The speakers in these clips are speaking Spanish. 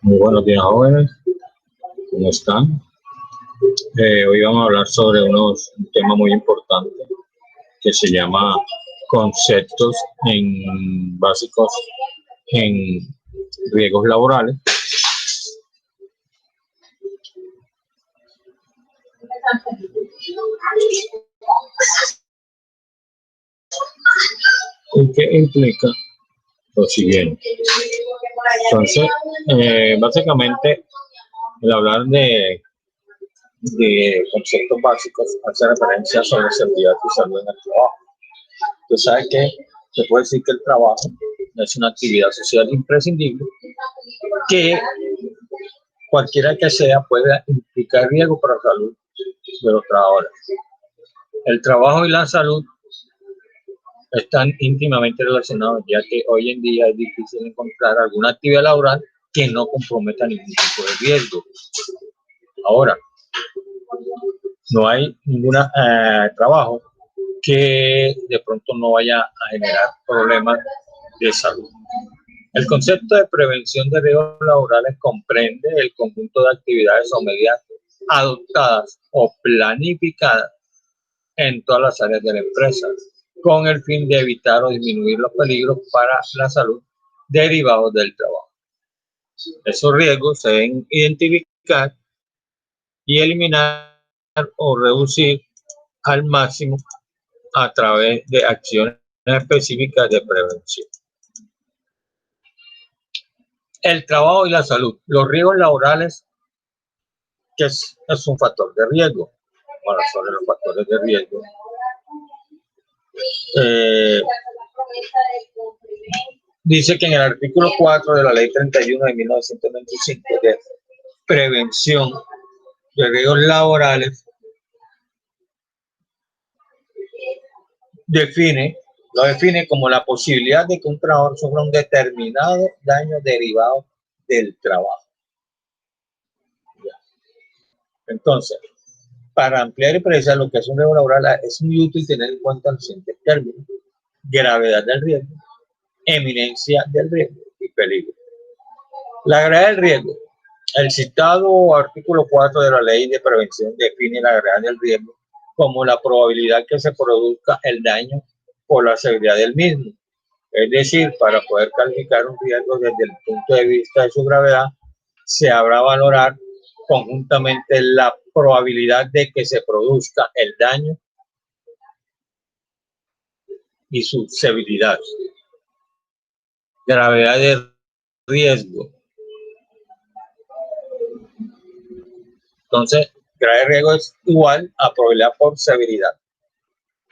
Muy buenos días, jóvenes. ¿Cómo están? Hoy vamos a hablar sobre un tema muy importante que se llama conceptos básicos en riesgos laborales. ¿Y qué implica lo siguiente? Entonces, básicamente, el hablar de conceptos básicos hace referencia sobre seguridad y salud en el trabajo. Tú sabes que se puede decir que el trabajo es una actividad social imprescindible que cualquiera que sea puede implicar riesgo para la salud de los trabajadores. El trabajo y la salud están íntimamente relacionados, ya que hoy en día es difícil encontrar alguna actividad laboral que no comprometa ningún tipo de riesgo. Ahora, no hay ningún trabajo que de pronto no vaya a generar problemas de salud. El concepto de prevención de riesgos laborales comprende el conjunto de actividades o medidas adoptadas o planificadas en todas las áreas de la empresa, con el fin de evitar o disminuir los peligros para la salud derivados del trabajo. Esos riesgos se deben identificar y eliminar o reducir al máximo a través de acciones específicas de prevención. El trabajo y la salud. Los riesgos laborales, que es un factor de riesgo. Bueno, sobre los factores de riesgo. Dice que en el artículo 4 de la Ley 31 de 1925 de prevención de riesgos laborales lo define como la posibilidad de que un trabajador sufra un determinado daño derivado del trabajo. Entonces, para ampliar y precisar lo que es un riesgo laboral, es muy útil tener en cuenta los siguientes términos: gravedad del riesgo, eminencia del riesgo y peligro. La gravedad del riesgo. El citado artículo 4 de la Ley de Prevención define la gravedad del riesgo como la probabilidad que se produzca el daño por la severidad del mismo. Es decir, para poder calificar un riesgo desde el punto de vista de su gravedad, se habrá valorar conjuntamente la probabilidad de que se produzca el daño y su severidad. Gravedad de riesgo. Entonces, gravedad de riesgo es igual a probabilidad por severidad.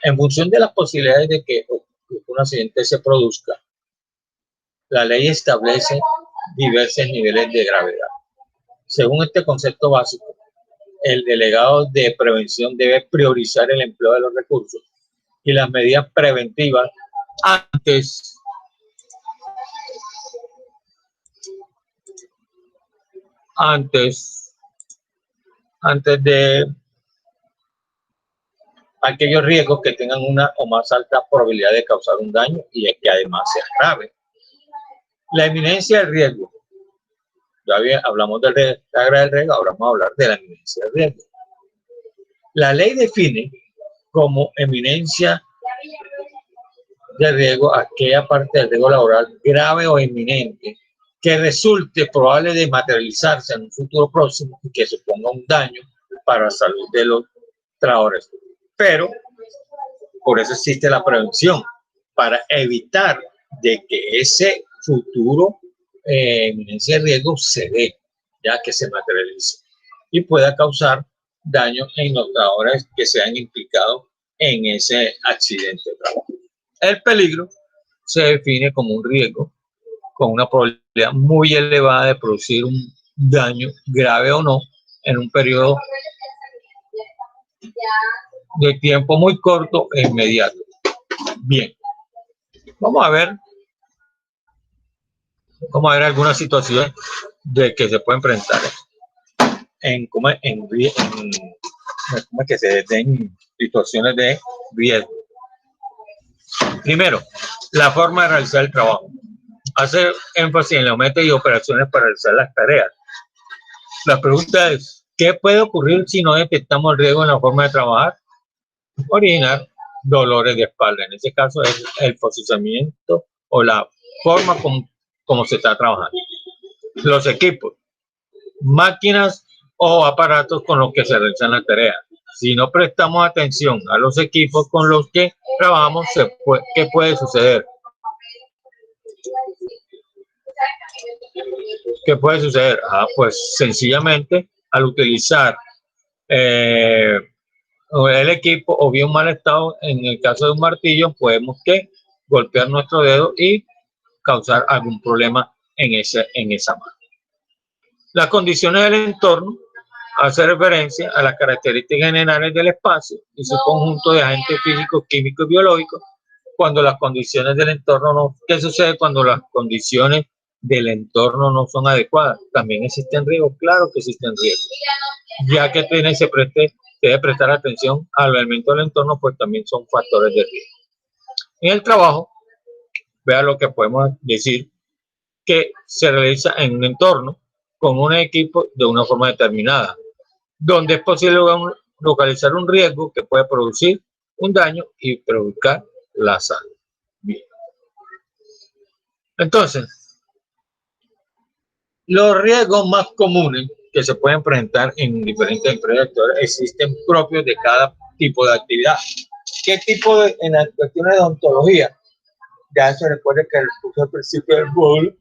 En función de las posibilidades de que un accidente se produzca, la ley establece diversos niveles de gravedad. Según este concepto básico, el delegado de prevención debe priorizar el empleo de los recursos y las medidas preventivas antes de aquellos riesgos que tengan una o más alta probabilidad de causar un daño y que además sea grave. La eminencia del riesgo. Ya bien, hablamos de la gravedad del riesgo, ahora vamos a hablar de la eminencia del riesgo. La ley define como eminencia de riesgo aquella parte del riesgo laboral grave o inminente que resulte probable de materializarse en un futuro próximo y que suponga un daño para la salud de los trabajadores. Pero por eso existe la prevención, para evitar de que ese futuro eminencia de riesgo se dé, ya que se materialice y pueda causar daño en los trabajadores que sean implicados en ese accidente de trabajo. El peligro se define como un riesgo con una probabilidad muy elevada de producir un daño grave o no en un periodo de tiempo muy corto e inmediato. Bien, vamos a ver algunas situaciones de que se puede enfrentar en que se den situaciones de riesgo. Primero, la forma de realizar el trabajo. hacer énfasis en la meta y operaciones para realizar las tareas. La pregunta es, ¿qué puede ocurrir si no detectamos el riesgo en la forma de trabajar? Originar dolores de espalda. En este caso es el posicionamiento o la forma como se está trabajando. Los equipos, máquinas o aparatos con los que se realizan las tareas. Si no prestamos atención a los equipos con los que trabajamos, ¿qué puede suceder? ¿Qué puede suceder? Pues sencillamente al utilizar el equipo o bien mal estado, en el caso de un martillo, podemos golpear nuestro dedo y causar algún problema en esa mano. Las condiciones del entorno hace referencia a las características generales del espacio y su conjunto de agentes físicos, químicos y biológicos. Cuando las condiciones del entorno no, ¿qué sucede cuando las condiciones del entorno no son adecuadas? También existen riesgos, claro que existen riesgos, ya que debe prestar atención a los elementos del entorno, pues también son factores de riesgo. En el trabajo, vea lo que podemos decir que se realiza en un entorno con un equipo de una forma determinada, donde es posible localizar un riesgo que puede producir un daño y perjudicar la salud. Bien. Entonces, los riesgos más comunes que se pueden presentar en diferentes empresas existen propios de cada tipo de actividad. ¿Qué tipo en las cuestiones de odontología? Ya se recuerda que el curso al principio del módulo,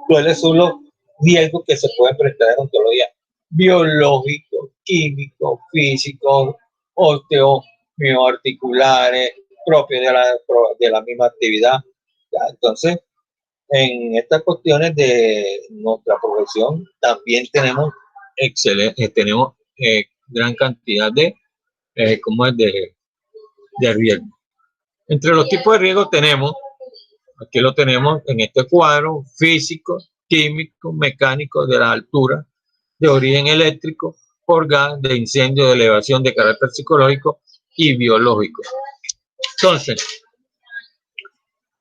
¿cuáles son los riesgos que se pueden presentar en odontología? Biológicos, químicos, físicos, osteomioarticulares, propios de la misma actividad. ¿Ya? Entonces, en estas cuestiones de nuestra profesión también tenemos gran cantidad de riesgo. Entre los tipos de riesgos tenemos, aquí lo tenemos en este cuadro, físicos, químicos, mecánicos de la altura, de origen eléctrico, por gas, de incendio, de elevación, de carácter psicológico y biológico. Entonces,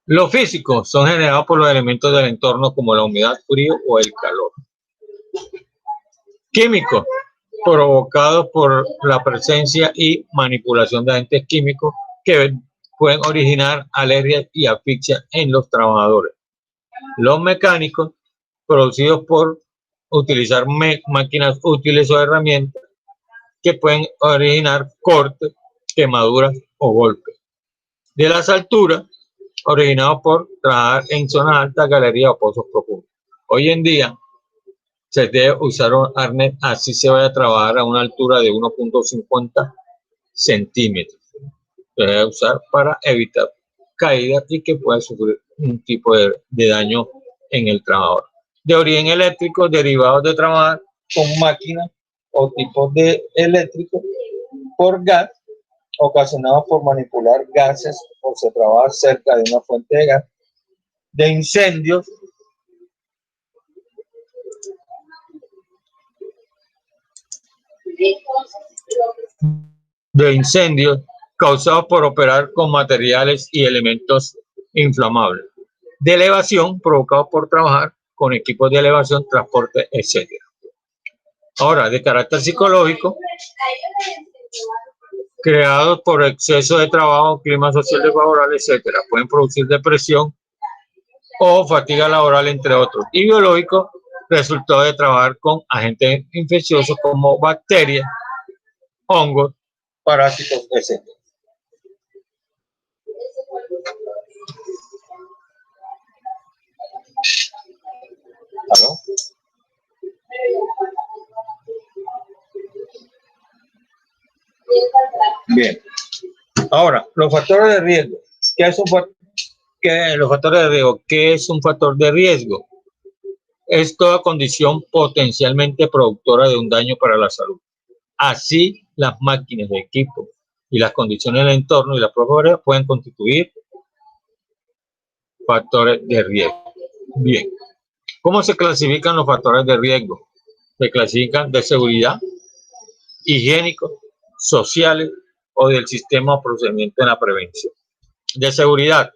los físicos son generados por los elementos del entorno como la humedad, frío o el calor. Químicos, provocados por la presencia y manipulación de agentes químicos que pueden originar alergias y asfixia en los trabajadores. Los mecánicos, producidos por utilizar máquinas útiles o herramientas que pueden originar cortes, quemaduras o golpes. De las alturas, originados por trabajar en zonas altas, galerías o pozos profundos. Hoy en día se debe usar un arnés, así se vaya a trabajar a una altura de 1.50 centímetros. Se debe usar para evitar caídas y que pueda sufrir un tipo de daño en el trabajador. De origen eléctrico, derivados de trabajar con máquinas o tipos de eléctricos por gas, ocasionados por manipular gases o se trabaja cerca de una fuente de gas. De incendios, causados por operar con materiales y elementos inflamables. De elevación, provocados por trabajar con equipos de elevación, transporte, etc. Ahora, de carácter psicológico, creados por exceso de trabajo, clima social desfavorable, etc. Pueden producir depresión o fatiga laboral, entre otros. Y biológico, resultado de trabajar con agentes infecciosos como bacterias, hongos, parásitos, etc. ¿Aló? Bien. Ahora, los factores de riesgo. Los factores de riesgo. ¿Qué es un factor de riesgo? Es toda condición potencialmente productora de un daño para la salud. Así, las máquinas de equipo y las condiciones del entorno y la propia pueden constituir factores de riesgo. Bien. ¿Cómo se clasifican los factores de riesgo? Se clasifican de seguridad, higiénicos, sociales o del sistema de procedimiento en la prevención. De seguridad,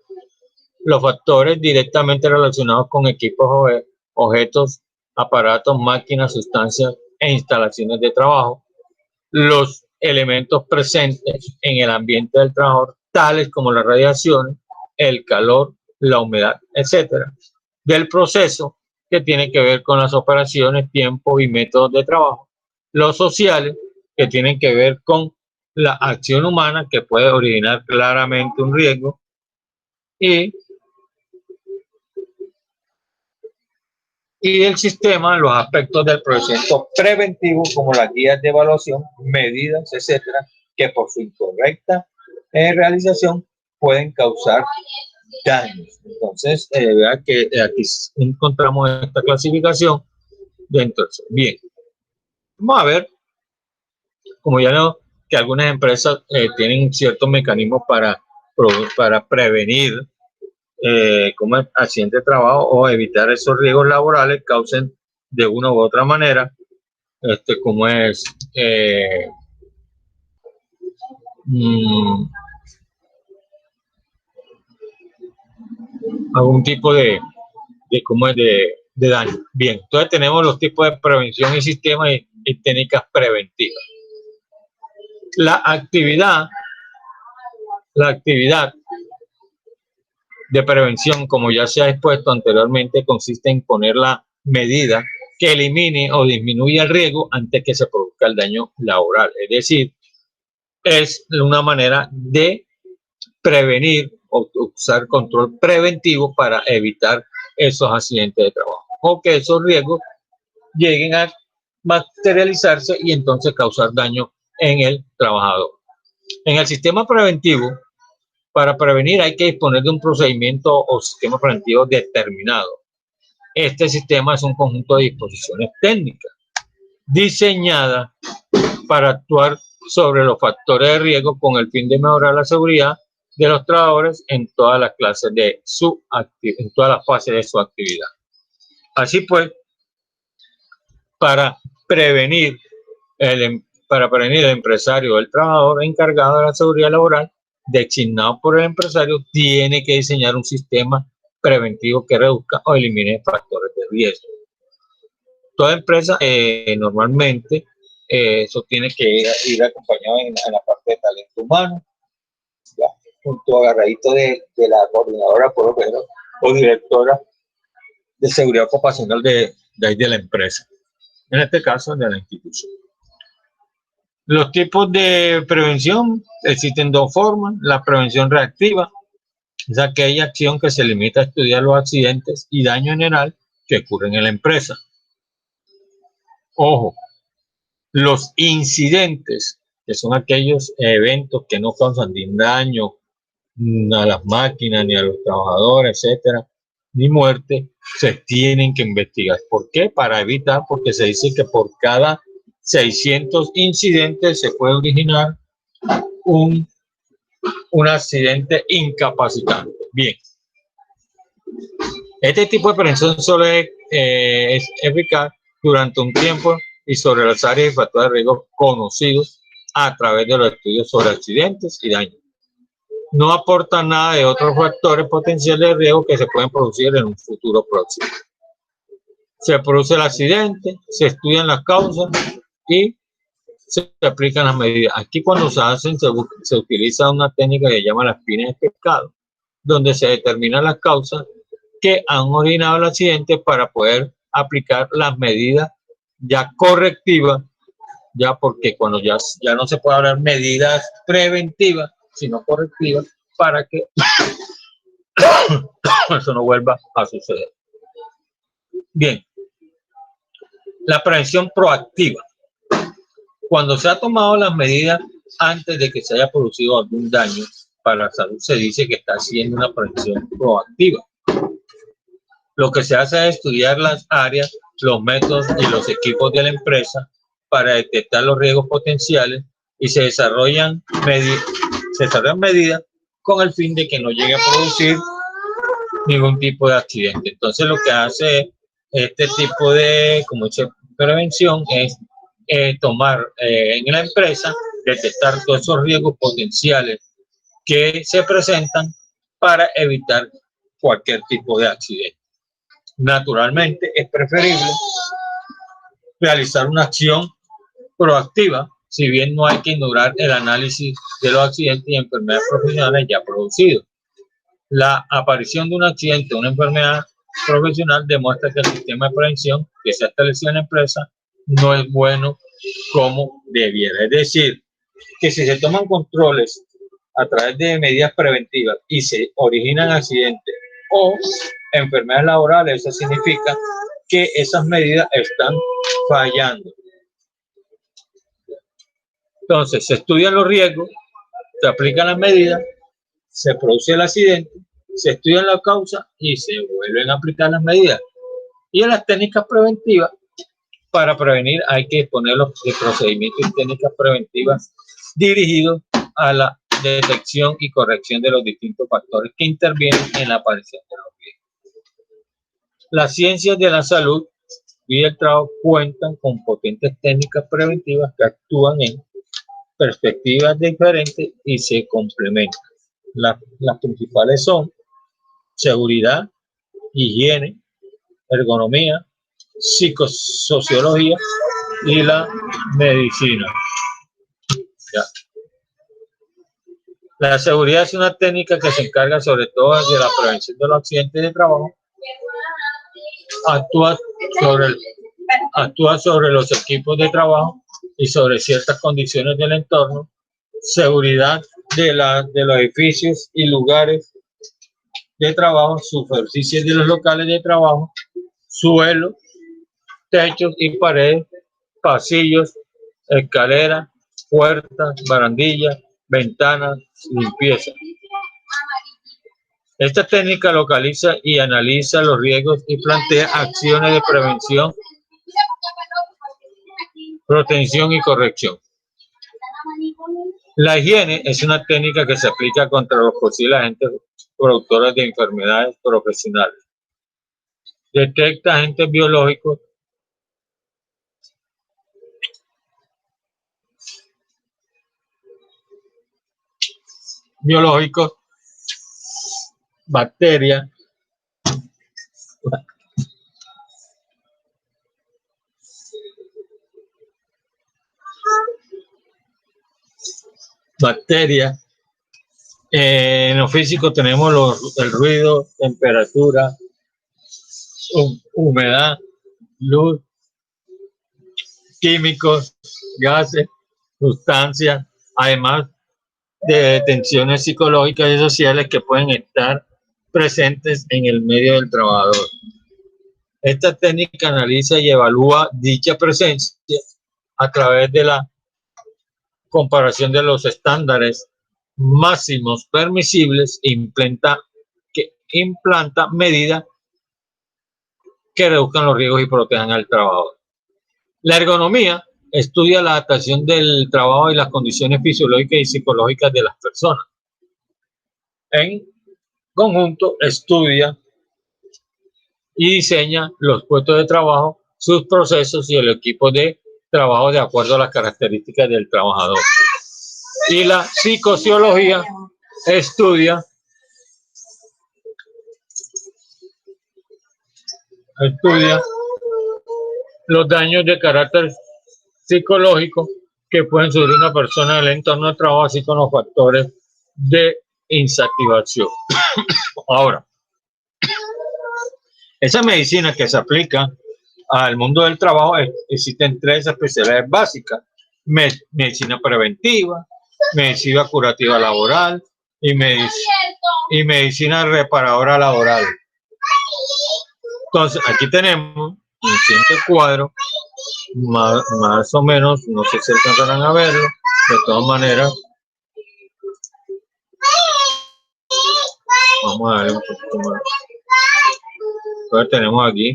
los factores directamente relacionados con equipos, objetos, aparatos, máquinas, sustancias e instalaciones de trabajo, los elementos presentes en el ambiente del trabajador, tales como la radiación, el calor, la humedad, etcétera, del proceso que tiene que ver con las operaciones, tiempos y métodos de trabajo, los sociales que tienen que ver con la acción humana que puede originar claramente un riesgo y el sistema, los aspectos del procedimiento preventivo como las guías de evaluación, medidas, etcétera, que por su incorrecta realización pueden causar daños. Entonces, vea que aquí encontramos esta clasificación dentro de eso. Bien, vamos a ver, como ya veo que algunas empresas tienen ciertos mecanismos para prevenir como accidente de trabajo o evitar esos riesgos laborales causen de una u otra manera, como es algún tipo de daño. Bien, entonces tenemos los tipos de prevención y sistemas y técnicas preventivas. La actividad de prevención, como ya se ha expuesto anteriormente, consiste en poner la medida que elimine o disminuya el riesgo antes que se produzca el daño laboral. Es decir, es una manera de prevenir o usar control preventivo para evitar esos accidentes de trabajo o que esos riesgos lleguen a materializarse y entonces causar daño en el trabajador. En el sistema preventivo, para prevenir hay que disponer de un procedimiento o sistema preventivo determinado. Este sistema es un conjunto de disposiciones técnicas diseñadas para actuar sobre los factores de riesgo con el fin de mejorar la seguridad de los trabajadores en todas las clases de en todas las fases de su actividad. Así pues, para prevenir el empresario o el trabajador encargado de la seguridad laboral designado por el empresario tiene que diseñar un sistema preventivo que reduzca o elimine factores de riesgo. Toda empresa normalmente eso tiene que ir acompañado en la parte de talento humano, ¿ya? Junto agarradito de la coordinadora por lo menos, o directora de seguridad ocupacional de la empresa, en este caso de la institución. Los tipos de prevención existen dos formas. La prevención reactiva es aquella acción que se limita a estudiar los accidentes y daño general que ocurren en la empresa. Ojo, los incidentes, que son aquellos eventos que no causan ni daño a las máquinas, ni a los trabajadores, etcétera, ni muerte, se tienen que investigar. ¿Por qué? Para evitar, porque se dice que por cada 600 incidentes se puede originar un accidente incapacitante. Bien. Este tipo de prevención solo es eficaz durante un tiempo y sobre las áreas y factores de riesgo conocidos a través de los estudios sobre accidentes y daños. No aporta nada de otros factores potenciales de riesgo que se pueden producir en un futuro próximo. Se produce el accidente, se estudian las causas y se aplican las medidas. Aquí cuando se hacen, se utiliza una técnica que se llama la espina de pescado, donde se determinan las causas que han originado el accidente para poder aplicar las medidas ya correctivas, ya porque cuando ya no se puede hablar medidas preventivas, sino correctivas, para que eso no vuelva a suceder. Bien, la prevención proactiva. Cuando se ha tomado las medidas antes de que se haya producido algún daño para la salud, se dice que está haciendo una prevención proactiva. Lo que se hace es estudiar las áreas, los métodos y los equipos de la empresa para detectar los riesgos potenciales y se desarrollan medidas con el fin de que no llegue a producir ningún tipo de accidente. Entonces lo que hace este tipo de prevención es tomar en la empresa, detectar todos esos riesgos potenciales que se presentan para evitar cualquier tipo de accidente. Naturalmente, es preferible realizar una acción proactiva, si bien no hay que ignorar el análisis de los accidentes y enfermedades profesionales ya producidos. La aparición de un accidente o una enfermedad profesional demuestra que el sistema de prevención que se ha establecido en la empresa no es bueno como debiera. Es decir, que si se toman controles a través de medidas preventivas y se originan accidentes o enfermedades laborales, eso significa que esas medidas están fallando. Entonces, se estudian los riesgos, se aplican las medidas, se produce el accidente, se estudian la causa y se vuelven a aplicar las medidas. Y en las técnicas preventivas, para prevenir hay que poner los procedimientos y técnicas preventivas dirigidos a la detección y corrección de los distintos factores que intervienen en la aparición de los riesgos. Las ciencias de la salud y del trabajo cuentan con potentes técnicas preventivas que actúan en perspectivas diferentes y se complementan. Las principales son seguridad, higiene, ergonomía, psicosociología y la medicina. Ya. La seguridad es una técnica que se encarga sobre todo de la prevención de los accidentes de trabajo. Actúa sobre los equipos de trabajo y sobre ciertas condiciones del entorno. Seguridad de los edificios y lugares de trabajo, superficies de los locales de trabajo, suelo, techos y paredes, pasillos, escaleras, puertas, barandillas, ventanas, limpieza. Esta técnica localiza y analiza los riesgos y plantea acciones de prevención, protección y corrección. La higiene es una técnica que se aplica contra los posibles agentes productores de enfermedades profesionales. Detecta agentes biológicos bacterias, en lo físico tenemos el ruido, temperatura, humedad, luz, químicos, gases, sustancias, además de tensiones psicológicas y sociales que pueden estar presentes en el medio del trabajador. Esta técnica analiza y evalúa dicha presencia a través de la comparación de los estándares máximos permisibles e implanta medidas que reduzcan los riesgos y protejan al trabajador. La ergonomía estudia la adaptación del trabajo y las condiciones fisiológicas y psicológicas de las personas. En conjunto, estudia y diseña los puestos de trabajo, sus procesos y el equipo de trabajo de acuerdo a las características del trabajador. Y la psicosociología estudia los daños de carácter psicológico que pueden sufrir una persona en el entorno de trabajo, así como los factores de insatisfacción. Ahora, esa medicina que se aplica al mundo del trabajo, existen tres especialidades básicas: medicina preventiva, medicina curativa laboral y medicina reparadora laboral. Entonces, aquí tenemos un siguiente cuadro, más o menos, no sé si alcanzarán a verlo, de todas maneras. Vamos a ver un poquito más. Entonces tenemos aquí,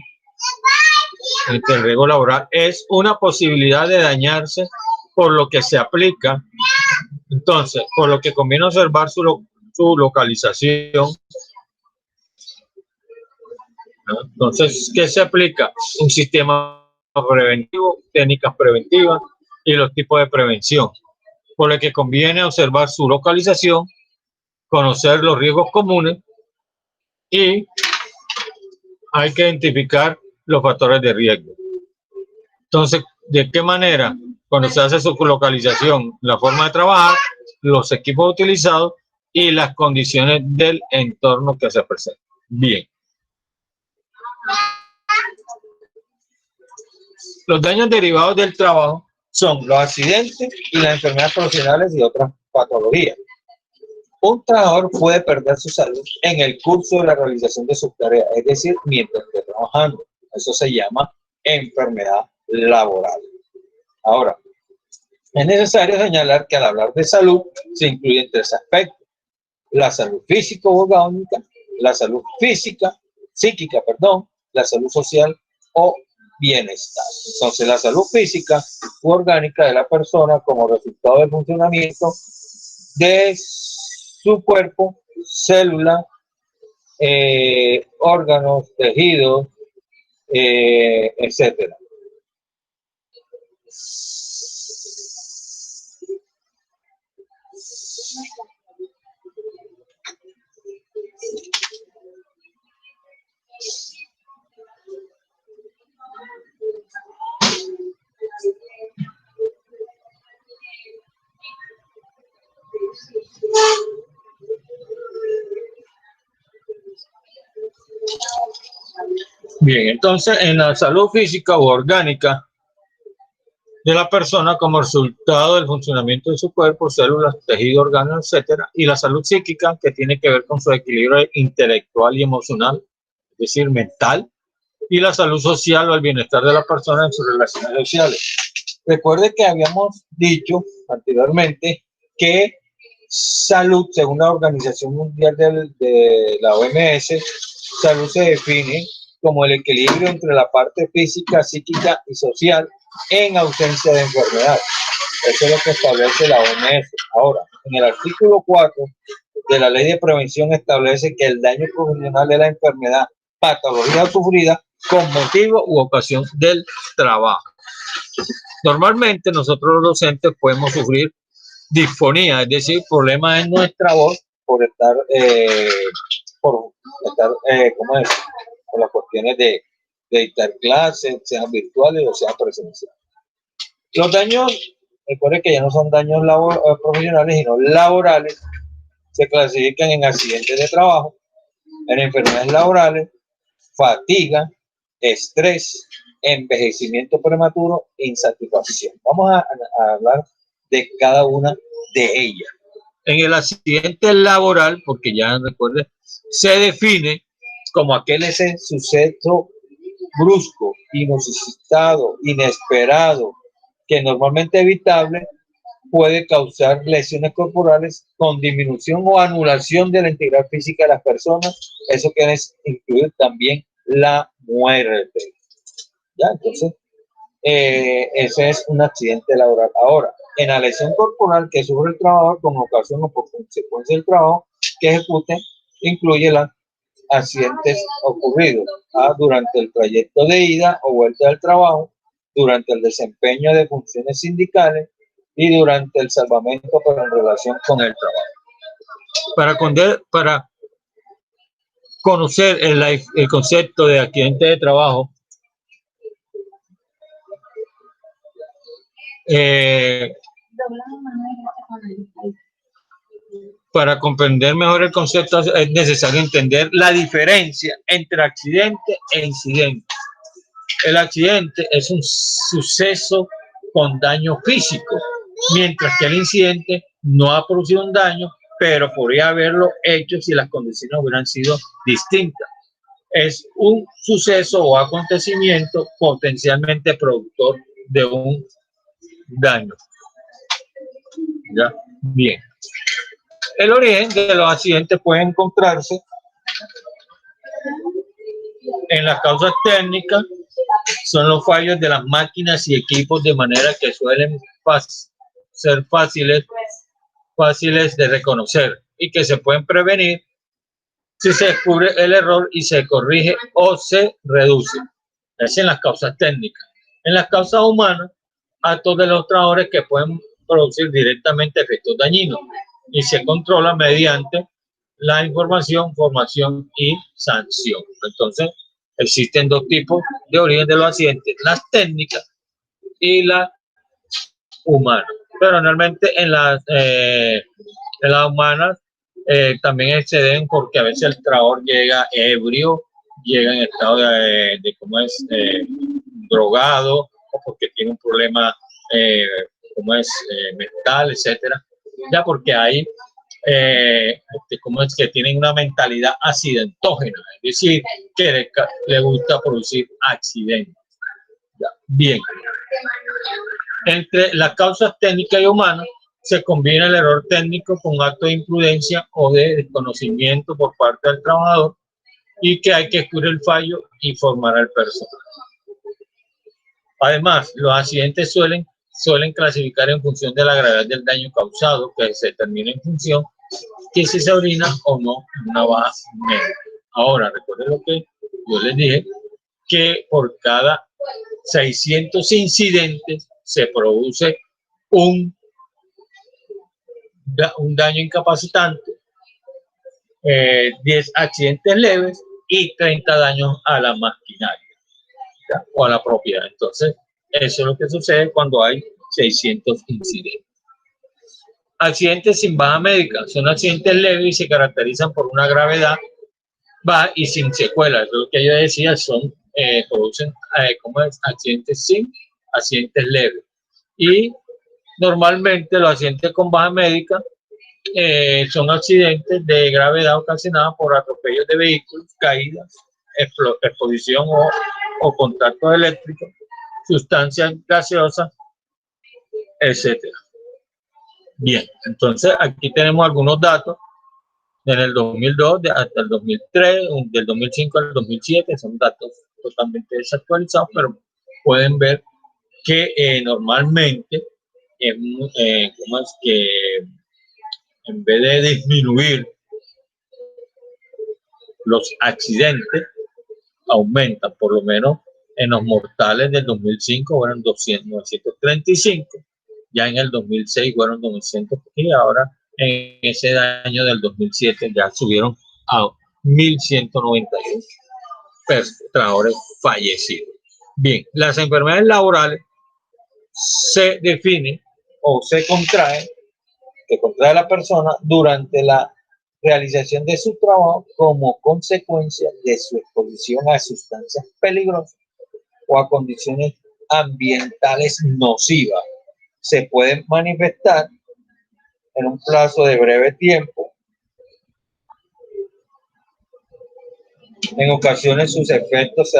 el riesgo laboral es una posibilidad de dañarse por lo que se aplica. Entonces, por lo que conviene observar su localización. Entonces, ¿qué se aplica? Un sistema preventivo, técnicas preventivas y los tipos de prevención. Por lo que conviene observar su localización, conocer los riesgos comunes y hay que identificar los factores de riesgo. Entonces, ¿de qué manera? Cuando se hace su localización, la forma de trabajar, los equipos utilizados y las condiciones del entorno que se presenta. Bien. Los daños derivados del trabajo son los accidentes y las enfermedades profesionales y otras patologías. Un trabajador puede perder su salud en el curso de la realización de sus tareas, es decir, mientras esté trabajando. Eso se llama enfermedad laboral. Ahora, es necesario señalar que al hablar de salud se incluyen tres aspectos: la salud física o orgánica, la salud psíquica, la salud social o bienestar. Entonces, la salud física u orgánica de la persona como resultado del funcionamiento de su cuerpo, células, órganos, tejidos, etcétera. Bien, entonces en la salud física o orgánica de la persona como resultado del funcionamiento de su cuerpo, células, tejido, órganos, etcétera, y la salud psíquica, que tiene que ver con su equilibrio intelectual y emocional, es decir, mental, y la salud social o el bienestar de la persona en sus relaciones sociales. Recuerde que habíamos dicho anteriormente que salud, según la Organización Mundial de la OMS, salud se define como el equilibrio entre la parte física, psíquica y social en ausencia de enfermedad. Eso es lo que establece la OMS. Ahora, en el artículo 4 de la Ley de Prevención establece que el daño profesional es la enfermedad, patología sufrida con motivo u ocasión del trabajo. Normalmente nosotros los docentes podemos sufrir disfonía, es decir, problemas en nuestra voz por estar, ¿cómo es? Por las cuestiones de dictar clases, sean virtuales o sean presenciales. Los daños, recuerden que ya no son daños profesionales, sino laborales, se clasifican en accidentes de trabajo, en enfermedades laborales, fatiga, estrés, envejecimiento prematuro e insatisfacción. Vamos a hablar de cada una de ellas. En el accidente laboral, porque ya recuerden, se define como aquel ese suceso brusco, inusitado, inesperado, que normalmente evitable, puede causar lesiones corporales con disminución o anulación de la integridad física de las personas. Eso quiere incluir también la muerte. ¿Ya? Entonces, ese es un accidente laboral. Ahora, en la lesión corporal que sufre el trabajador con ocasión o por consecuencia del trabajo que ejecute, incluye los accidentes ocurridos durante el trayecto de ida o vuelta del trabajo, durante el desempeño de funciones sindicales y durante el salvamento en relación con el trabajo. Para conocer el concepto de accidente de trabajo, para comprender mejor el concepto es necesario entender la diferencia entre accidente e incidente. El accidente es un suceso con daño físico, mientras que el incidente no ha producido un daño, pero podría haberlo hecho si las condiciones hubieran sido distintas. Es un suceso o acontecimiento potencialmente productor de un daño. ¿Ya? Bien. El origen de los accidentes puede encontrarse en las causas técnicas, son los fallos de las máquinas y equipos, de manera que suelen ser fáciles de reconocer y que se pueden prevenir si se descubre el error y se corrige o se reduce. Es en las causas técnicas. En las causas humanas, actos de los trabajadores que pueden producir directamente efectos dañinos y se controla mediante la información, formación y sanción. Entonces, existen dos tipos de origen de los accidentes, las técnicas y las humanas. Pero realmente en las humanas también exceden porque a veces el trabajador llega ebrio, llega en estado de ¿cómo es? Drogado, o porque tiene un problema mental, etcétera. Ya porque hay ¿cómo es? Que tienen una mentalidad accidentógena, es decir, que le gusta producir accidentes. Ya. Bien. Entre las causas técnicas y humanas se combina el error técnico con acto de imprudencia o de desconocimiento por parte del trabajador y que hay que descubrir el fallo y formar al personal. Además, los accidentes suelen clasificar en función de la gravedad del daño causado, que se determina en función que si se orina o no en una baja media. Ahora, recuerden lo que yo les dije, que por cada 600 incidentes se produce un daño incapacitante, 10 accidentes leves y 30 daños a la maquinaria, ¿ya? O a la propiedad. Entonces, eso es lo que sucede cuando hay 600 incidentes. Accidentes sin baja médica son accidentes leves y se caracterizan por una gravedad baja y sin secuelas. Lo que yo decía producen accidentes sin accidentes leves. Y normalmente los accidentes con baja médica son accidentes de gravedad ocasionados por atropellos de vehículos, caídas, exposición o contacto eléctrico, sustancias gaseosas, etcétera. Bien, entonces aquí tenemos algunos datos en el 2002 hasta el 2003, del 2005 al 2007, son datos totalmente desactualizados, pero pueden ver que normalmente ¿cómo es que en vez de disminuir los accidentes, aumentan? Por lo menos en los mortales del 2005 fueron 935, ya en el 2006 fueron 900 y ahora en ese año del 2007 ya subieron a 1.191 trabajadores fallecidos. Bien, las enfermedades laborales se definen o se contraen, que contrae la persona durante la realización de su trabajo como consecuencia de su exposición a sustancias peligrosas o a condiciones ambientales nocivas. Se pueden manifestar en un plazo de breve tiempo. En ocasiones sus efectos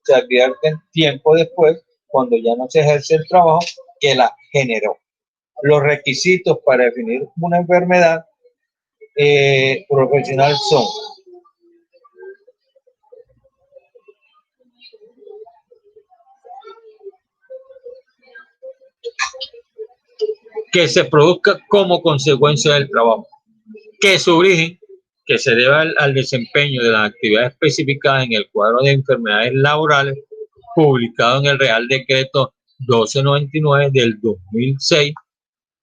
se advierten tiempo después, cuando ya no se ejerce el trabajo que la generó. Los requisitos para definir una enfermedad profesional son: que se produzca como consecuencia del trabajo, que su origen, que se deba al desempeño de las actividades especificadas en el cuadro de enfermedades laborales publicado en el Real Decreto 1299 del 2006,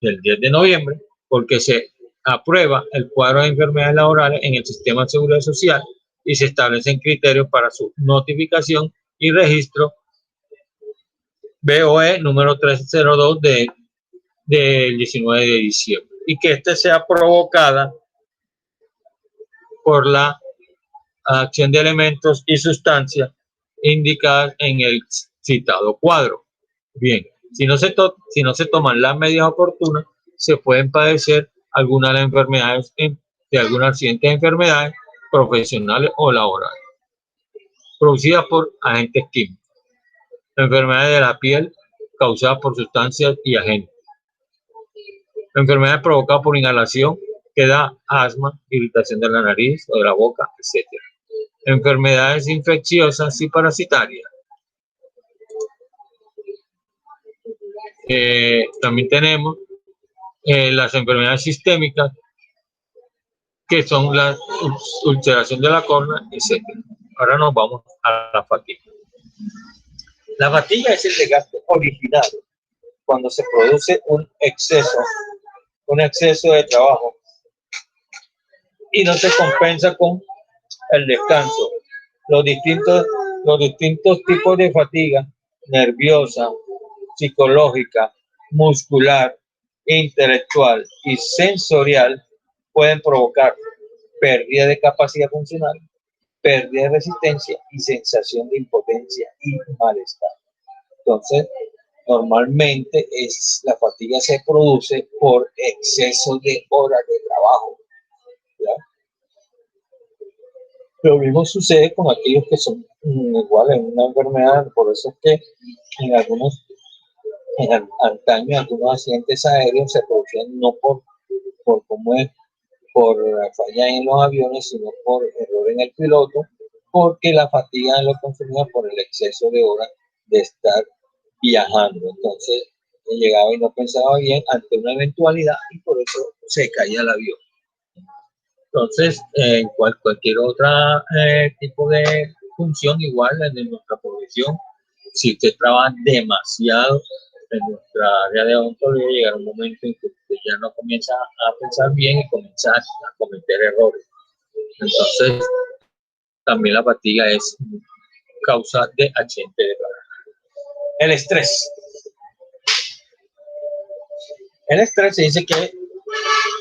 del 10 de noviembre, porque se aprueba el cuadro de enfermedades laborales en el Sistema de Seguridad Social y se establecen criterios para su notificación y registro, BOE número 302 del 19 de diciembre, y que sea provocada por la acción de elementos y sustancias indicadas en el citado cuadro. Bien, si no se toman las medidas oportunas, se pueden padecer algunas de las enfermedades, de algunos accidentes de enfermedades profesionales o laborales, producidas por agentes químicos, enfermedades de la piel causadas por sustancias y agentes, enfermedades provocadas por inhalación que da asma, irritación de la nariz o de la boca, etc. Enfermedades infecciosas y parasitarias. También tenemos las enfermedades sistémicas, que son la ulceración de la córnea, etc. Ahora nos vamos a la fatiga. La fatiga es el desgaste original cuando se produce un exceso de trabajo y no se compensa con el descanso. Los distintos tipos de fatiga, nerviosa, psicológica, muscular, intelectual y sensorial, pueden provocar pérdida de capacidad funcional, pérdida de resistencia y sensación de impotencia y malestar. Entonces, normalmente la fatiga se produce por exceso de horas de trabajo, ¿ya? Lo mismo sucede con aquellos que son igual en una enfermedad, por eso es que en antaño algunos accidentes aéreos se producían no por falla en los aviones, sino por error en el piloto, porque la fatiga lo consumía por el exceso de horas de estar viajando. Entonces llegaba y no pensaba bien ante una eventualidad y por eso se caía el avión. Entonces, cualquier otra tipo de función, igual en nuestra profesión, si usted trabaja demasiado en nuestra área de odontología, llegará un momento en que usted ya no comienza a pensar bien y comienza a cometer errores. Entonces, también la fatiga es causa de accidente de trabajo. El estrés. El estrés se dice que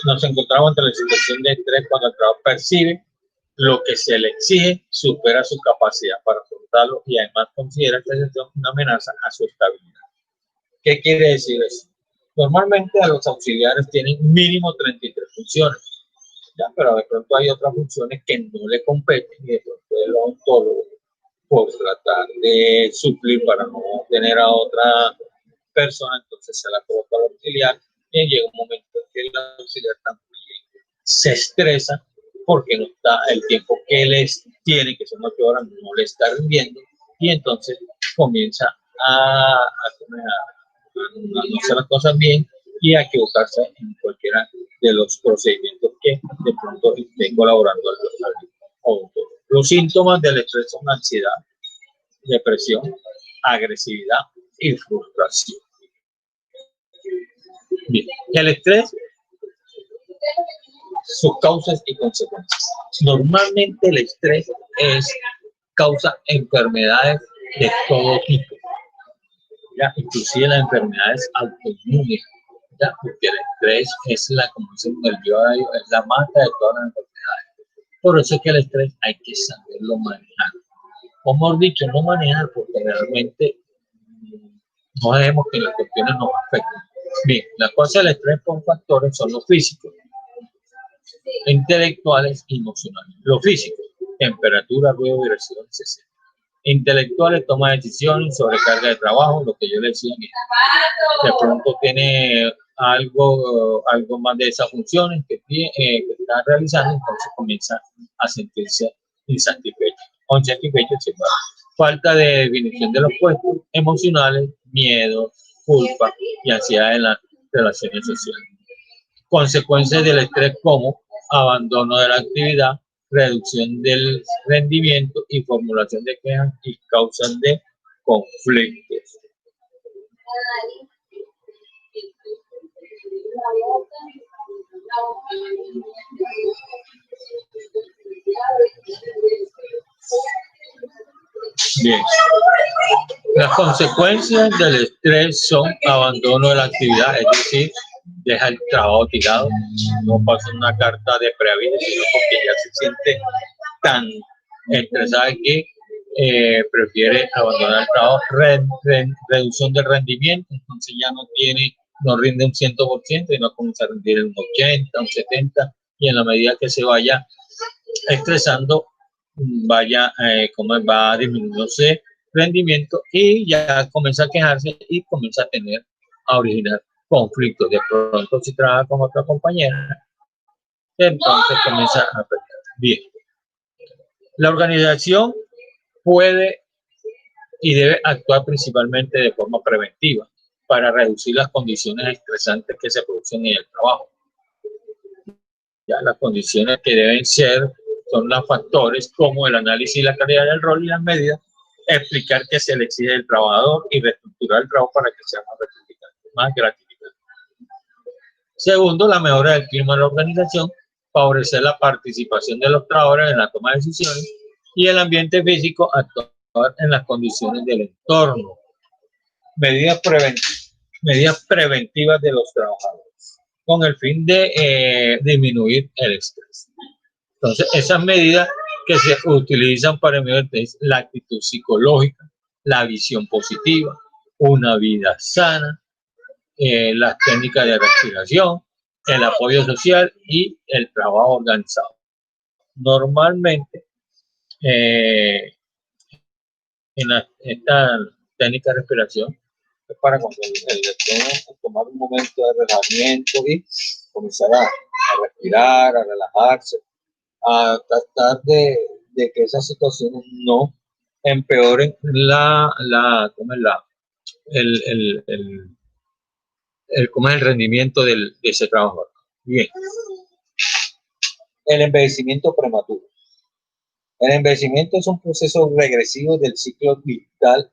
nos encontramos ante la situación de estrés cuando el trabajador percibe lo que se le exige, supera su capacidad para afrontarlo y además considera que es una amenaza a su estabilidad. ¿Qué quiere decir eso? Normalmente a los auxiliares tienen mínimo 33 funciones, ¿ya? Pero de pronto hay otras funciones que no le competen y de pronto el odontólogo, por tratar de suplir para no tener a otra persona, entonces se la coloca al auxiliar y llega un momento en que el auxiliar también se estresa porque no está el tiempo que les tiene, que son 8 horas, no le está rindiendo y entonces comienza a no hacer las cosas bien y a equivocarse en cualquiera de los procedimientos que de pronto estén colaborando al odontólogo. Los síntomas del estrés son ansiedad, depresión, agresividad y frustración. Bien, el estrés, sus causas y consecuencias. Normalmente el estrés causa enfermedades de todo tipo, ¿ya? Inclusive las enfermedades autoinmunes, ¿ya? Porque el estrés es como dicen el biodario, es la mata de todas las enfermedades. Por eso es que el estrés hay que saberlo manejar. Como hemos dicho, no manejar porque realmente no debemos que las cuestiones nos afecten. Bien, las cosas del estrés por factores son los físicos, intelectuales y emocionales. Los físicos, temperatura, ruido, vibración, etc. Intelectuales, toma de decisiones, sobrecarga de trabajo, lo que yo le decía, de pronto tiene algo más de esas funciones que está realizando, entonces comienza a sentirse insatisfecho. O insatisfecho, falta de definición de los puestos emocionales, miedo, culpa y ansiedad en las relaciones sociales. Consecuencias del estrés como abandono de la actividad, reducción del rendimiento y formulación de quejas y causas de conflictos. Bien. Las consecuencias del estrés son abandono de la actividad, es decir, deja el trabajo tirado, no pasa una carta de preaviso, sino porque ya se siente tan estresada que prefiere abandonar el trabajo. Reducción del rendimiento, entonces ya no rinde un 100% y no comienza a rendir un 80, un 70, y en la medida que se vaya estresando, va disminuyéndose rendimiento y ya comienza a quejarse y comienza a originar conflictos. De pronto, si trabaja con otra compañera, entonces comienza a afectar. Bien, la organización puede y debe actuar principalmente de forma preventiva para reducir las condiciones estresantes que se producen en el trabajo. Ya las condiciones que deben ser son los factores como el análisis y la calidad del rol y las medidas, explicar qué se le exige del trabajador y reestructurar el trabajo para que sea más gratificante. Segundo, la mejora del clima de la organización favorecer la participación de los trabajadores en la toma de decisiones, y el ambiente físico, actuar en las condiciones del entorno. Medidas preventivas de los trabajadores, con el fin de disminuir el estrés. Entonces, esas medidas que se utilizan para medir la actitud psicológica, la visión positiva, una vida sana, las técnicas de respiración, el apoyo social y el trabajo organizado. Normalmente, en esta técnica de respiración es para cuando tomar un momento de relajamiento y comenzar a respirar, a relajarse, a tratar de que esas situaciones no empeoren el rendimiento de ese trabajador. Bien. El envejecimiento prematuro. El envejecimiento es un proceso regresivo del ciclo vital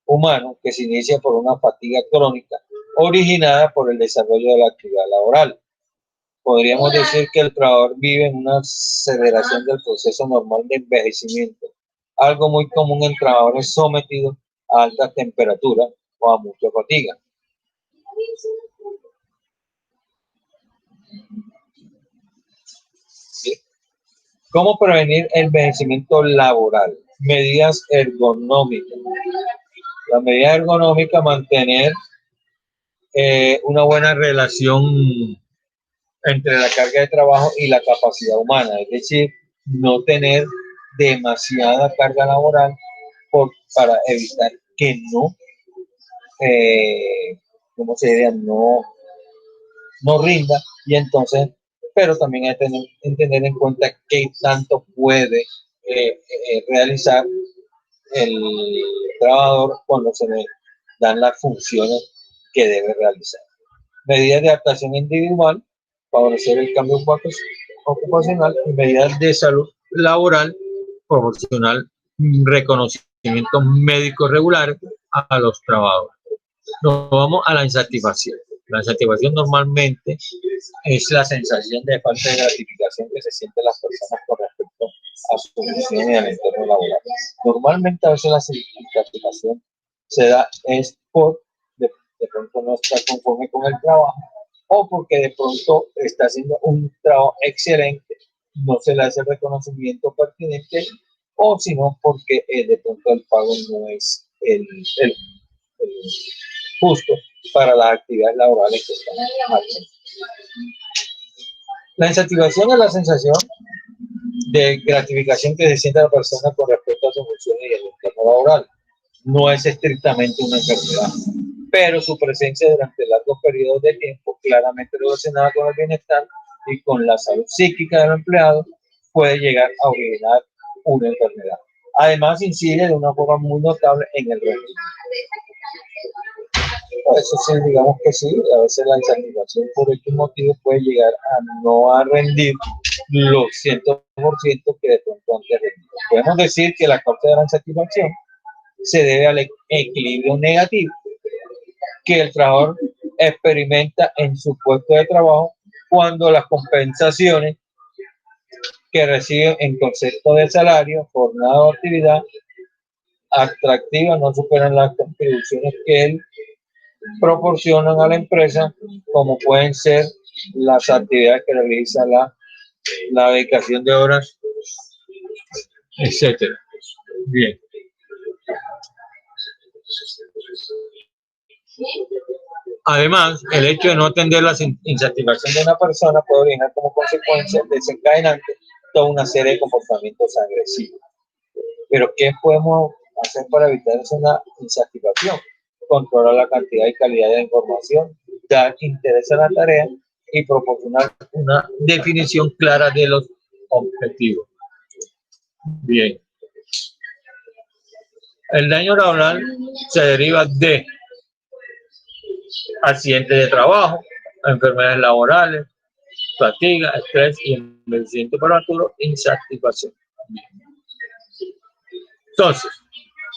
humano que se inicia por una fatiga crónica originada por el desarrollo de la actividad laboral. Podríamos decir que el trabajador vive en una aceleración del proceso normal de envejecimiento, algo muy común en trabajadores sometidos a alta temperatura o a mucha fatiga. ¿Cómo prevenir el envejecimiento laboral? Medidas ergonómicas. La medida ergonómica, mantener una buena relación entre la carga de trabajo y la capacidad humana, es decir, no tener demasiada carga laboral para evitar que no rinda, y entonces, pero también hay que tener en cuenta qué tanto puede realizar el trabajador cuando se le dan las funciones que debe realizar. Medidas de adaptación individual, favorecer el cambio ocupacional, y medidas de salud laboral, proporcionar reconocimientos médicos regulares a los trabajadores. Nos vamos a la insatisfacción. La insatisfacción normalmente es la sensación de falta de gratificación que se sienten las personas con respecto a su función y al entorno laboral. Normalmente a veces la insatisfacción se da de pronto no está conforme con el trabajo, o porque de pronto está haciendo un trabajo excelente, no se le hace el reconocimiento pertinente, o sino porque de pronto el pago no es el justo para las actividades laborales que están haciendo. La insatisfacción es la sensación de gratificación que se siente la persona con respecto a sus funciones y el entorno laboral. No es estrictamente una enfermedad, pero su presencia durante largos periodos de tiempo, claramente relacionada con el bienestar y con la salud psíquica del empleado, puede llegar a originar una enfermedad. Además, incide de una forma muy notable en el rendimiento. Eso sí, digamos que sí, a veces la insatisfacción por X motivo puede llegar a no rendir los 100% que de pronto antes rendía. Podemos decir que la causa de la insatisfacción se debe al equilibrio negativo que el trabajador experimenta en su puesto de trabajo cuando las compensaciones que recibe en concepto de salario, jornada o actividad atractiva no superan las contribuciones que él proporcionan a la empresa, como pueden ser las actividades que realiza la dedicación de horas, etcétera. Bien. Además, el hecho de no atender la insatisfacción de una persona puede originar como consecuencia desencadenante toda una serie de comportamientos agresivos. Pero, ¿qué podemos hacer para evitar esa insatisfacción? Controlar la cantidad y calidad de la información, dar interés a la tarea y proporcionar una definición clara de los objetivos. Bien. El daño laboral se deriva de accidentes de trabajo, enfermedades laborales, fatiga, estrés y envejecimiento prematuro, insatisfacción. Entonces,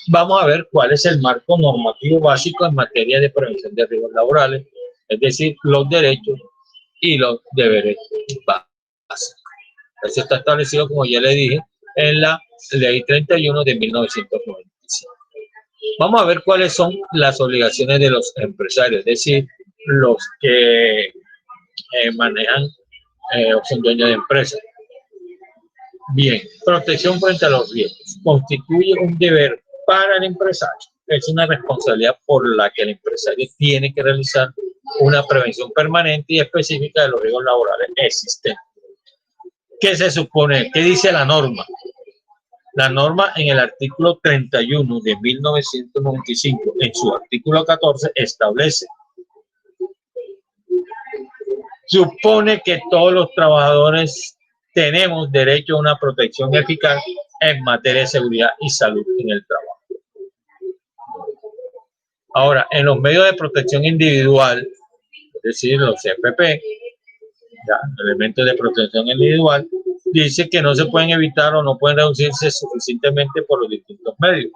vamos a ver cuál es el marco normativo básico en materia de prevención de riesgos laborales, es decir, los derechos y los deberes básicos. Eso está establecido, como ya le dije, en la Ley 31 de 1995. Vamos a ver cuáles son las obligaciones de los empresarios, es decir, los que manejan o son dueños de empresas. Bien, protección frente a los riesgos. Constituye un deber para el empresario. Es una responsabilidad por la que el empresario tiene que realizar una prevención permanente y específica de los riesgos laborales existentes. ¿Qué se supone? ¿Qué dice la norma? La norma en el artículo 31 de 1995, en su artículo 14, establece: supone que todos los trabajadores tenemos derecho a una protección eficaz en materia de seguridad y salud en el trabajo. Ahora, en los medios de protección individual, es decir, los EPP, elementos de protección individual, dice que no se pueden evitar o no pueden reducirse suficientemente por los distintos medios.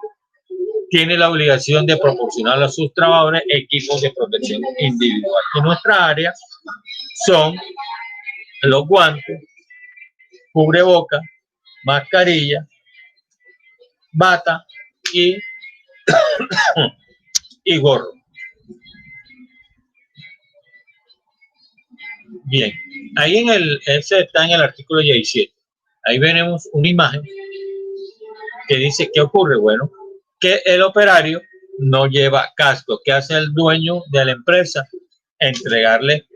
Tiene la obligación de proporcionar a sus trabajadores equipos de protección individual. En nuestra área son los guantes, cubreboca, mascarilla, bata y gorro. Bien, ahí ese está en el artículo 17. Ahí veremos una imagen que dice qué ocurre. Bueno, que el operario no lleva casco. ¿Qué hace el dueño de la empresa? Entregarle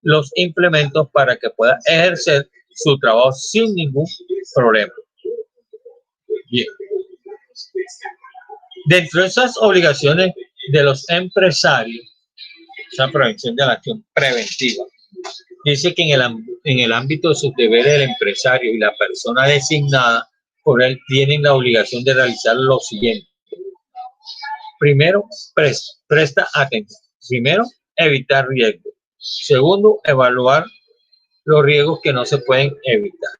los implementos para que pueda ejercer su trabajo sin ningún problema. Bien. Dentro de esas obligaciones de los empresarios, esa prevención de la acción preventiva, dice que en el ámbito de sus deberes del empresario y la persona designada por él tienen la obligación de realizar lo siguiente. Primero, presta atención. Primero, evitar riesgos. Segundo, evaluar los riesgos que no se pueden evitar.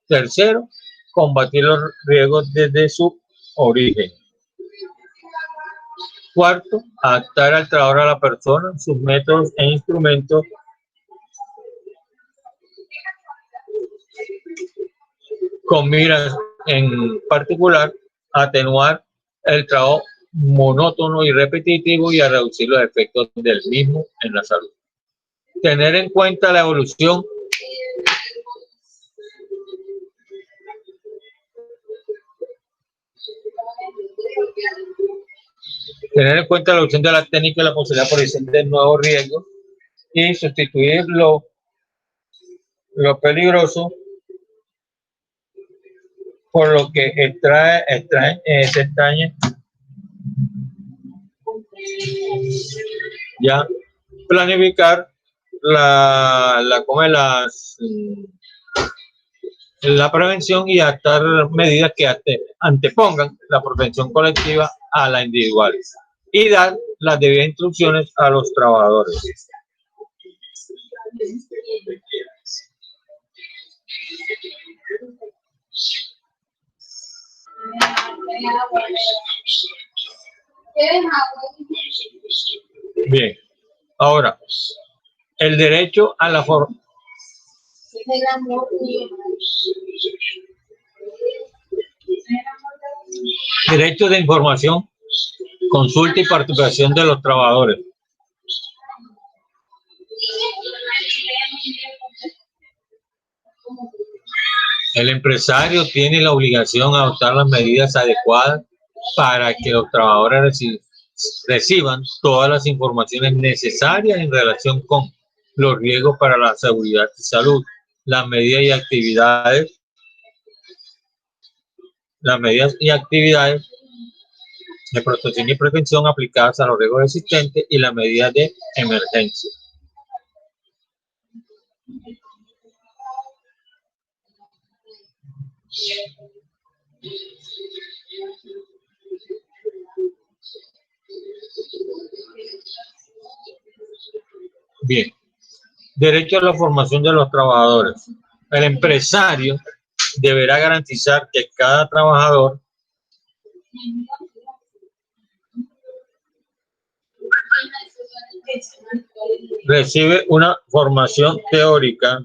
Tercero, combatir los riesgos desde su origen. Cuarto, adaptar al trabajador a la persona, sus métodos e instrumentos. Con miras en particular a atenuar el trabajo monótono y repetitivo y a reducir los efectos del mismo en la salud. Tener en cuenta la evolución de la técnica y la posibilidad por existir de nuevos riesgos y sustituir lo peligroso por lo que se extraña. Ya planificar la prevención y adaptar medidas que antepongan la protección colectiva a la individual y dar las debidas instrucciones a los trabajadores. Bien, ahora, el derecho a la derecho de información, consulta y participación de los trabajadores. El empresario tiene la obligación de adoptar las medidas adecuadas para que los trabajadores reciban todas las informaciones necesarias en relación con los riesgos para la seguridad y salud, las medidas y actividades de protección y prevención aplicadas a los riesgos existentes y las medidas de emergencia. Bien, derecho a la formación de los trabajadores. El empresario deberá garantizar que cada trabajador recibe una formación teórica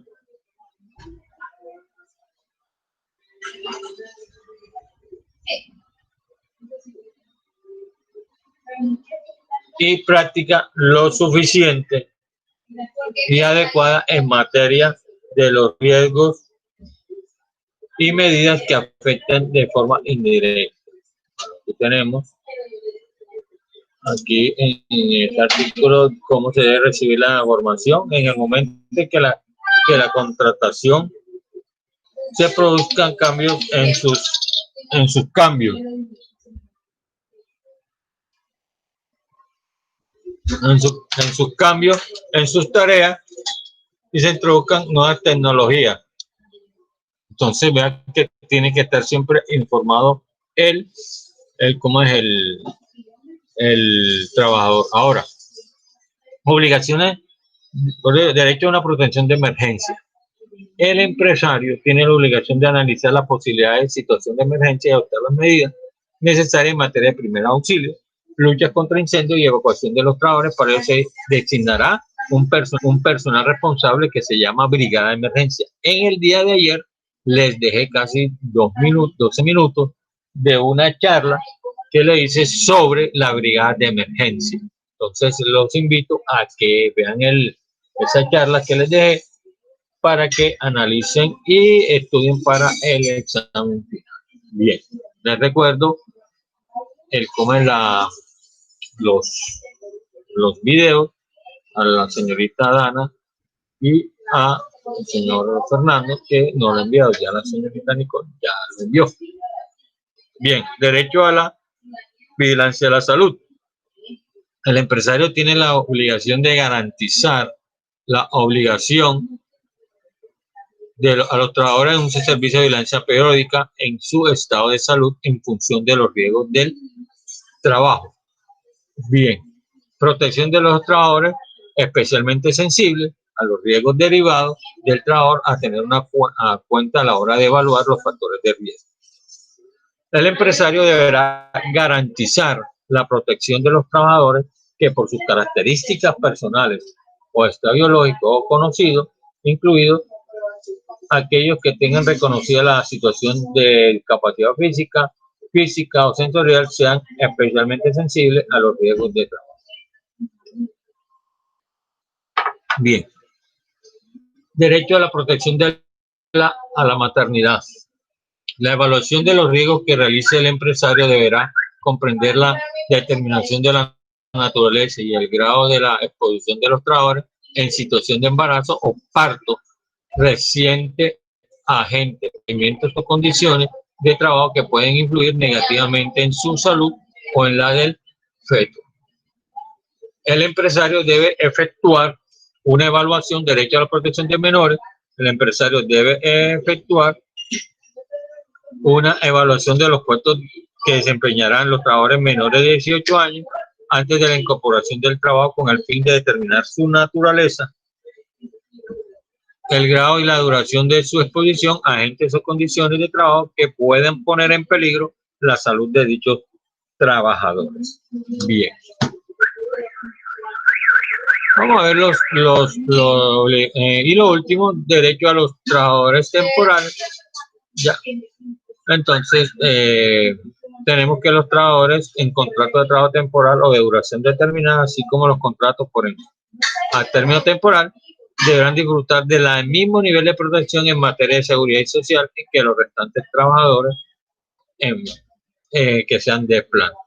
y práctica lo suficiente y adecuada en materia de los riesgos y medidas que afecten de forma indirecta. Aquí tenemos aquí en este artículo cómo se debe recibir la formación en el momento de que la contratación se produzcan cambios en sus cambios, en sus tareas y se introduzcan nuevas tecnologías. Entonces vean que tiene que estar siempre informado cómo es el trabajador. Ahora, obligaciones, derecho a una protección de emergencia. El empresario tiene la obligación de analizar las posibilidades de situación de emergencia y adoptar las medidas necesarias en materia de primer auxilio, luchas contra incendios y evacuación de los trabajadores. Para eso se designará un personal responsable que se llama brigada de emergencia. En el día de ayer les dejé casi 12 minutos de una charla que le hice sobre la brigada de emergencia. Entonces los invito a que vean esa charla que les dejé para que analicen y estudien para el examen final. Bien, les recuerdo cómo es los videos a la señorita Dana y al señor Fernando, que no lo ha enviado. Ya la señorita Nicole ya lo envió. Bien, derecho a la vigilancia de la salud. El empresario tiene la obligación de garantizar la obligación a los trabajadores en un servicio de vigilancia periódica en su estado de salud en función de los riesgos del trabajo. Bien, protección de los trabajadores especialmente sensibles a los riesgos derivados del trabajador, a tener una cuenta a la hora de evaluar los factores de riesgo. El empresario deberá garantizar la protección de los trabajadores que por sus características personales o estado biológico o conocido, incluidos aquellos que tengan reconocida la situación de discapacidad física o sensorial, sean especialmente sensibles a los riesgos de trabajo. Bien. Derecho a la protección a la maternidad. La evaluación de los riesgos que realice el empresario deberá comprender la determinación de la naturaleza y el grado de la exposición de los trabajadores en situación de embarazo o parto reciente, agentes, movimientos o condiciones de trabajo que pueden influir negativamente en su salud o en la del feto. El empresario debe efectuar una evaluación, derecho a la protección de menores. El empresario debe efectuar una evaluación de los puestos que desempeñarán los trabajadores menores de 18 años antes de la incorporación del trabajo, con el fin de determinar su naturaleza, el grado y la duración de su exposición a agentes o condiciones de trabajo que pueden poner en peligro la salud de dichos trabajadores. Bien. Vamos a ver y lo último, derecho a los trabajadores temporales. Ya. Entonces, tenemos que los trabajadores en contrato de trabajo temporal o de duración determinada, así como los contratos a término temporal, deberán disfrutar del mismo nivel de protección en materia de seguridad y social que los restantes trabajadores que sean de planta.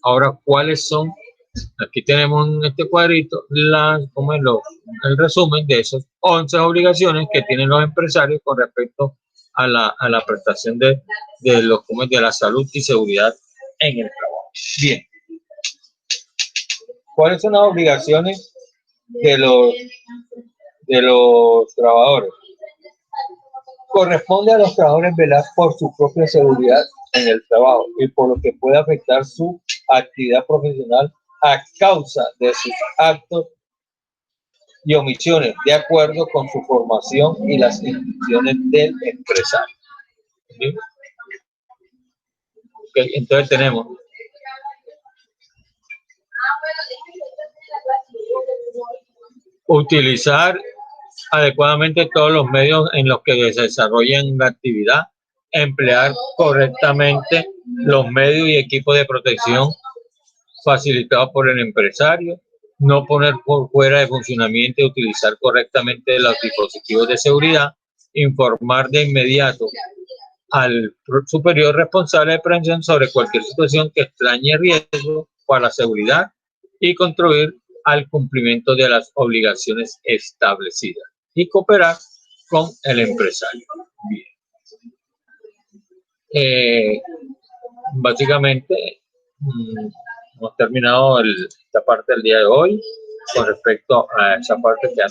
Ahora, ¿cuáles son? Aquí tenemos en este cuadrito el resumen de esas 11 obligaciones que tienen los empresarios con respecto a la prestación de la salud y seguridad en el trabajo. Bien. ¿Cuáles son las obligaciones de los trabajadores? Corresponde a los trabajadores velar por su propia seguridad en el trabajo y por lo que puede afectar su actividad profesional a causa de sus actos y omisiones, de acuerdo con su formación y las instrucciones del empresario. ¿Sí? Okay, entonces tenemos utilizar adecuadamente todos los medios en los que se desarrollan la actividad, emplear correctamente los medios y equipos de protección facilitados por el empresario, no poner por fuera de funcionamiento y utilizar correctamente los dispositivos de seguridad, informar de inmediato al superior responsable de prevención sobre cualquier situación que extrañe riesgo para la seguridad y contribuir al cumplimiento de las obligaciones establecidas y cooperar con el empresario. Bien. Básicamente hemos terminado esta parte del día de hoy con respecto a esa parte que hace